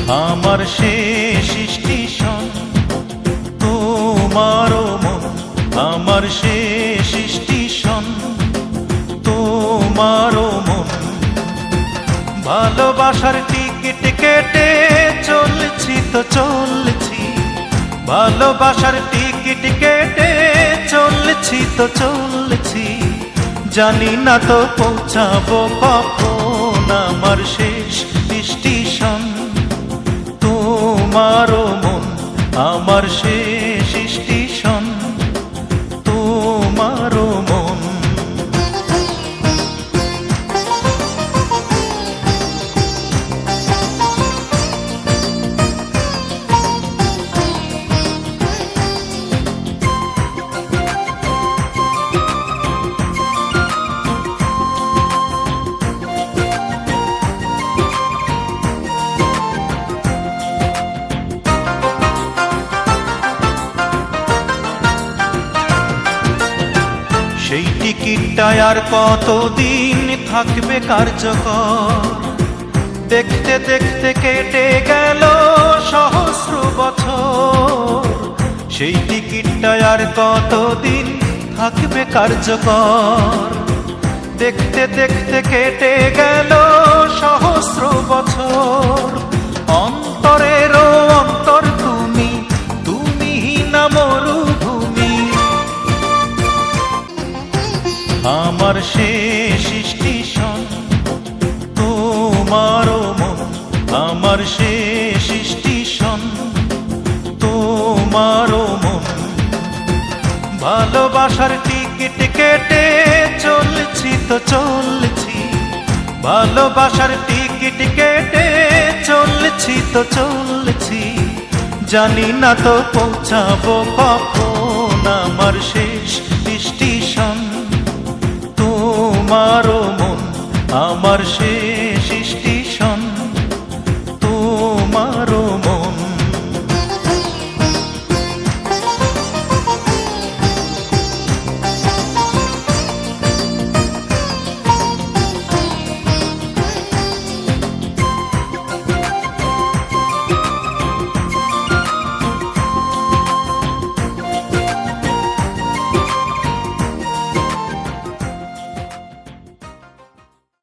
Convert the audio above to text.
আমার শেষ স্টেশন তোমারও মন, আমার শেষ স্টেশন তোমারও মন। ভালোবাসার টিকিট কেটে চলছি তো চলছি, ভালোবাসার টিকিট কেটে চলছি তো চলছি, জানি না তো পৌঁছাবো কখন আমার শেষ স্টেশন তোমারও মন, আমার শেষ স্টেশন তোমারও মন। সেই টিকিটটায় আর কতদিন থাকবে কার্যকর, দেখতে দেখতে কেটে গেল সহস্র বছর। সেই টিকিটটায় আর কতদিন থাকবে কার্যকর, দেখতে দেখতে কেটে গেল সহস্র বছর। অন্তরেরও অন্তর তুমি, তুমি না মরুভূমি। আমার শেষ স্টেশন তোমারও মন, আমার শেষ স্টেশন তোমারও মন। ভালোবাসার টিকিট কেটে চলছি তো চলছি, ভালোবাসার টিকিট কেটে চলছি তো চলছি, জানি না তো পৌঁছাবো কখন আমার শেষ স্টেশন তোমারও মন, আমার শেষ স্টেশন।